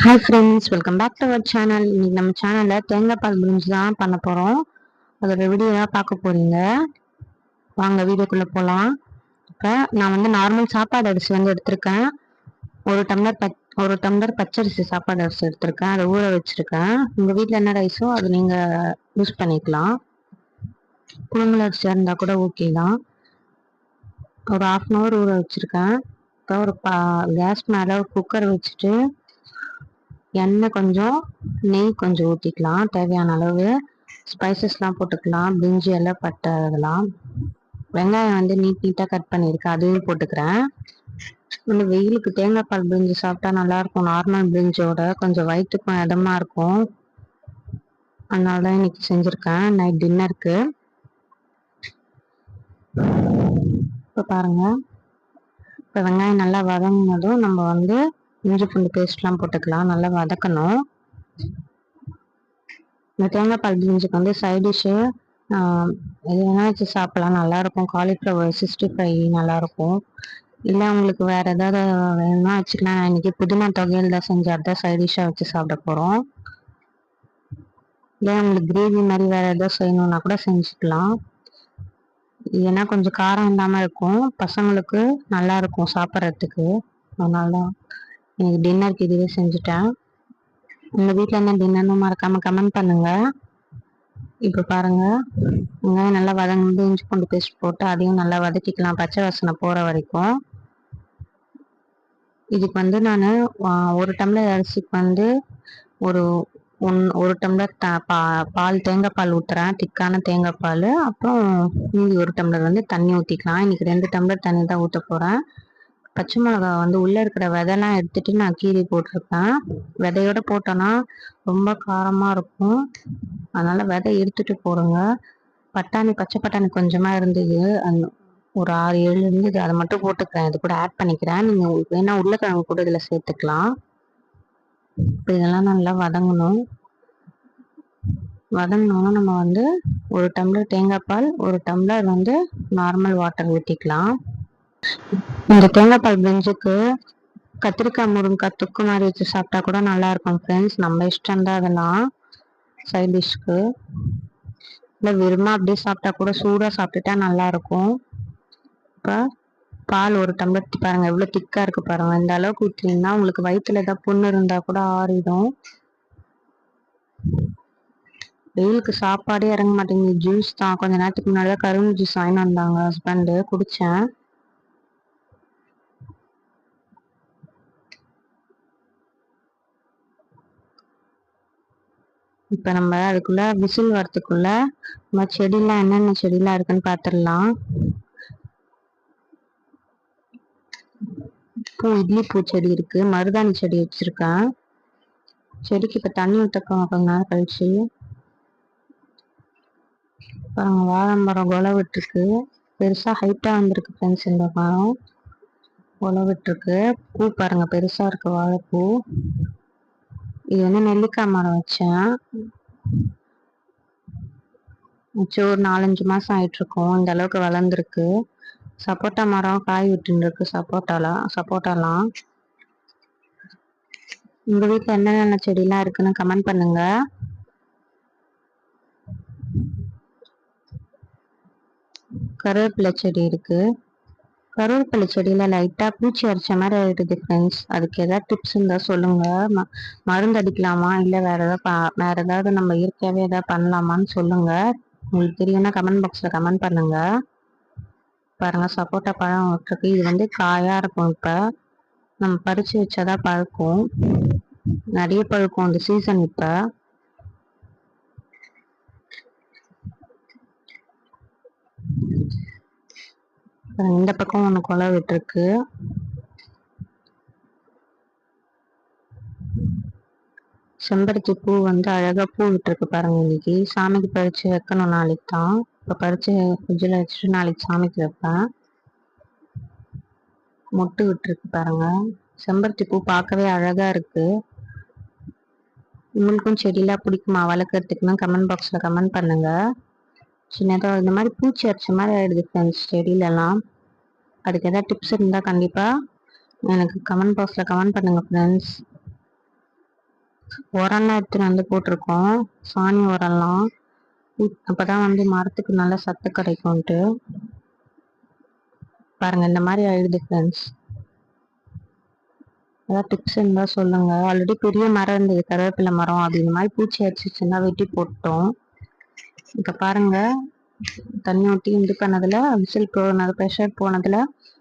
Hi friends, welcome back to our channel. இன்னைக்கு நம்ம சேனலில் தேங்காய் பால் பிரிஞ்சு தான் பண்ண போகிறோம். அதோட வீடியோ தான் பார்க்க போகிறீங்க. வாங்க வீடியோக்குள்ளே போகலாம். இப்போ நான் நார்மல் சாப்பாடு அரிசி எடுத்திருக்கேன். ஒரு டம்ளர் பச்சரிசி சாப்பாடு அரிசி எடுத்திருக்கேன். அதை ஊற வச்சுருக்கேன். உங்கள் வீட்டில் என்ன ரைஸோ அது நீங்கள் யூஸ் பண்ணிக்கலாம். புழுங்கல் அரிசியாக இருந்தால் கூட ஓகே தான். ஒரு 1/2 hour ஊற வச்சுருக்கேன். இப்போ ஒரு கேஸ் மேலே ஒரு குக்கர் வச்சுட்டு எண்ணெய் கொஞ்சம் நெய் கொஞ்சம் ஊற்றிக்கலாம். தேவையான அளவு ஸ்பைசஸ்லாம் போட்டுக்கலாம். பிரிஞ்சி இலை, பட்டை, அதெல்லாம். வெங்காயம் நீட்டாக கட் பண்ணியிருக்கேன், அதையும் போட்டுக்கிறேன். வெயிலுக்கு தேங்காய் பால் பிரிஞ்சி சாப்பிட்டா நல்லாயிருக்கும். நார்மல் பிரிஞ்சோட கொஞ்சம் வயிற்றுக்கும் இதமாக இருக்கும். அதனால தான் இன்னைக்கு செஞ்சுருக்கேன் நைட் டின்னருக்கு. இப்போ பாருங்கள், இப்போ வெங்காயம் நல்லா வதங்கினதும் நம்ம இஞ்சி பூண்டு பேஸ்ட்லாம் போட்டுக்கலாம். நல்லா வதக்கணும். இந்த தேங்காய் பால் பிரிஞ்சுக்கு சைட் டிஷ்ஷு எது வேணால் வச்சு சாப்பிட்லாம். நல்லாயிருக்கும். காலிஃப்ளவர் 65 நல்லாயிருக்கும். இல்லை உங்களுக்கு வேறு ஏதாவது வேணும்னா வச்சுக்கலாம். நான் இன்றைக்கி புதினா தொகையில் தான் செஞ்சு அதான் சைட் டிஷ்ஷாக வச்சு சாப்பிட போகிறோம். இல்லை உங்களுக்கு கிரேவி மாதிரி வேறு ஏதாவது செய்யணுன்னா கூட செஞ்சுக்கலாம். ஏன்னா கொஞ்சம் காரம் இல்லாமல் இருக்கும். பசங்களுக்கு நல்லாயிருக்கும் சாப்பிட்றதுக்கு. அதனால தான் எனக்கு டின்னருக்கு இதுவே செஞ்சுட்டேன். உங்கள் வீட்டில் என்ன டின்னர்னு மறக்காமல் கமெண்ட் பண்ணுங்கள். இப்போ பாருங்கள், வெங்காயம் நல்லா வதங்கிட்டு இஞ்சி பூண்டு பேஸ்ட் போட்டு அதையும் நல்லா வதக்கிக்கலாம், பச்சை வாசனை போகிற வரைக்கும். இதுக்கு நான் ஒரு டம்ளர் அரிசிக்கு ஒரு டம்ளர் பால், தேங்காய் பால் ஊற்றுறேன். திக்கான தேங்காய் பால். அப்புறம் மீதி ஒரு டம்ளர் தண்ணி ஊற்றிக்கலாம். இன்றைக்கி 2 டம்ளர் தண்ணி தான் ஊற்ற போகிறேன். பச்சை மிளகா உள்ளே இருக்கிற விதைலாம் எடுத்துட்டு நான் கீரி போட்டிருக்கேன். விதையோட போட்டோன்னா ரொம்ப காரமாக இருக்கும். அதனால் விதை எடுத்துட்டு போடுங்க. பச்சை பட்டாணி கொஞ்சமாக இருந்தது, ஒரு 6-7 இருந்தது. அதை மட்டும் போட்டுக்கிறேன், இது கூட ஆட் பண்ணிக்கிறேன். நீங்கள் உங்களுக்கு வேணால் உருளைக்கிழங்கு கூட இதில் சேர்த்துக்கலாம். இப்போ இதெல்லாம் நல்லா வதங்கணும். வதங்கினோன்னா நம்ம ஒரு டம்ளர் தேங்காய் பால், ஒரு டம்ளர் நார்மல் வாட்டர் ஊற்றிக்கலாம். இந்த தேங்காய் பால் பிரிஞ்சுக்கு கத்திரிக்காய், முருங்கைக்காய் தொக்கு மாதிரி வச்சு சாப்பிட்டா கூட நல்லா இருக்கும் ஃப்ரெண்ட்ஸ். நம்ம இஷ்டம் தான் அதெல்லாம் சைட் டிஷ்க்கு. இல்லை வெறுமா அப்படியே சாப்பிட்டா கூட சூடாக சாப்பிட்டுட்டா நல்லா இருக்கும். இப்போ பால் ஒரு டம்ளர் பாருங்கள் எவ்வளோ திக்காக இருக்குது பாருங்கள். இந்த அளவுக்கு ஊற்றிங்கன்னா உங்களுக்கு வயிற்றுல ஏதாவது புண்ணு இருந்தால் கூட ஆறிடும். வெயிலுக்கு சாப்பாடே இறங்க மாட்டேங்குது. ஜூஸ் தான். கொஞ்ச நேரத்துக்கு முன்னாடி தான் கரும்பு ஜூஸ் வாங்கிட்டு வந்தாங்க ஹஸ்பண்டு, குடித்தேன். இப்போ நம்ம அதுக்குள்ள விசில் வரத்துக்குள்ள நம்ம செடியெலாம் என்னென்ன செடியெலாம் இருக்குன்னு பார்த்துடலாம். இட்லி பூ செடி இருக்கு, மருதாணி செடி வச்சிருக்கேன். செடிக்கு இப்போ தண்ணி ஊற்றக்கோங்க கொஞ்ச நேரம் கழிச்சு. வாழை மரம் கொலை விட்டுருக்கு, பெருசாக ஹைட்டாக வந்திருக்கு ஃப்ரெண்ட்ஸ். இந்த மரம் கொலை விட்டுருக்கு. பூ பாருங்க பெருசாக இருக்கு வாழைப்பூ. இது நெல்லிக்காய் மரம் வச்சேன். ஒரு 4-5 மாதம் ஆயிட்டுருக்கோம். இந்த அளவுக்கு வளர்ந்துருக்கு. சப்போட்டா மரம் காய் விட்டுருக்கு. சப்போட்டாலாம். உங்கள் வீட்டில் என்னென்ன செடியெலாம் இருக்குன்னு கமெண்ட் பண்ணுங்க. கருவேப்பிலை செடி இருக்கு. கருவேப்பிலை செடியில் லைட்டாக பூச்சி அரிச்ச மாதிரி ஆயிடுது ஃப்ரெண்ட்ஸ். அதுக்கு ஏதாவது டிப்ஸ் இருந்தால் சொல்லுங்கள். மருந்து அடிக்கலாமா, இல்லை வேறு ஏதாவது நம்ம இயற்கையாகவே ஏதாவது பண்ணலாமான்னு சொல்லுங்கள். உங்களுக்கு தெரியும்னா கமெண்ட் பாக்ஸில் கமெண்ட் பண்ணுங்கள். பாருங்கள் சப்போட்டா பழம் விட்டுருக்கு. இது காயாக இருக்கும். இப்போ நம்ம பறித்து வச்சாதான் பழுக்கும். நிறைய பழுக்கும் இந்த சீசன். இப்போ இந்த பக்கம் ஒன்று கொலை விட்டுருக்கு. செம்பருத்தி பூ அழகாக பூ விட்டுருக்கு பாருங்க. இன்னைக்கு சாமிக்கு பறித்து வைக்கணும், நாளைக்கு தான். இப்போ பறித்து ஃப்ரிட்ஜில் வச்சுட்டு நாளைக்கு சாமிக்கு வைப்பேன். மொட்டு விட்டுருக்கு பாருங்க. செம்பருத்தி பூ பார்க்கவே அழகாக இருக்கு. உங்களுக்கும் செடியெலாம் பிடிக்குமா வளர்க்குறதுக்குன்னு கமெண்ட் பாக்ஸில் கமெண்ட் பண்ணுங்க. சின்னதாக இந்த மாதிரி பூச்சி அரிச்ச மாதிரி ஆயிடுது ஃப்ரெண்ட்ஸ் செடியிலலாம். அதுக்கு ஏதாவது டிப்ஸ் இருந்தால் கண்டிப்பாக எனக்கு கமெண்ட் பாக்ஸில் கமெண்ட் பண்ணுங்கள் ஃப்ரெண்ட்ஸ். உரம்லாம் எடுத்துட்டு வந்து போட்டிருக்கோம், சாணி உரம்லாம். அப்பதான் வந்து மரத்துக்கு நல்ல சத்து கிடைக்கும்ட்டு. பாருங்க இந்த மாதிரி ஆயிடுது ஃப்ரெண்ட்ஸ். ஏதாவது டிப்ஸ் இருந்தா சொல்லுங்க. ஆல்ரெடி பெரிய மரம் இருந்தது, கருவேப்பிலை மரம். அது இந்த மாதிரி பூச்சி அடிச்சிச்சுன்னா வெட்டி போட்டோம். இப்ப பாருங்க, தண்ணி ஊற்றி இது பண்ணதுல, விசில் போனது, ப்ரெஷர் போனதுல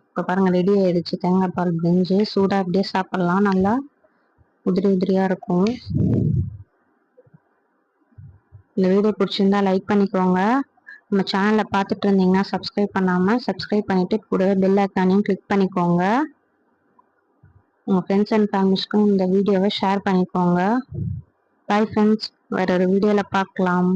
இப்ப பாருங்க ரெடி ஆயிடுச்சு தேங்காய் பால் பிரிஞ்சு. சூடா அப்படியே சாப்பிடலாம், நல்லா உதிரி உதிரியா இருக்கும். இந்த வீடியோ பிடிச்சிருந்தா லைக் பண்ணிக்கோங்க. நம்ம சேனலை பார்த்துட்டு இருந்தீங்கன்னா சப்ஸ்கிரைப் பண்ணாம சப்ஸ்கிரைப் பண்ணிட்டு கூடவே பெல் ஐக்கானையும் கிளிக் பண்ணிக்கோங்க. உங்க ஃப்ரெண்ட்ஸ் அண்ட் ஃபேமிலிஸ்க்கும் இந்த வீடியோவை ஷேர் பண்ணிக்கோங்க. பாய் ஃப்ரெண்ட்ஸ், வேற ஒரு வீடியோல பார்க்கலாம்.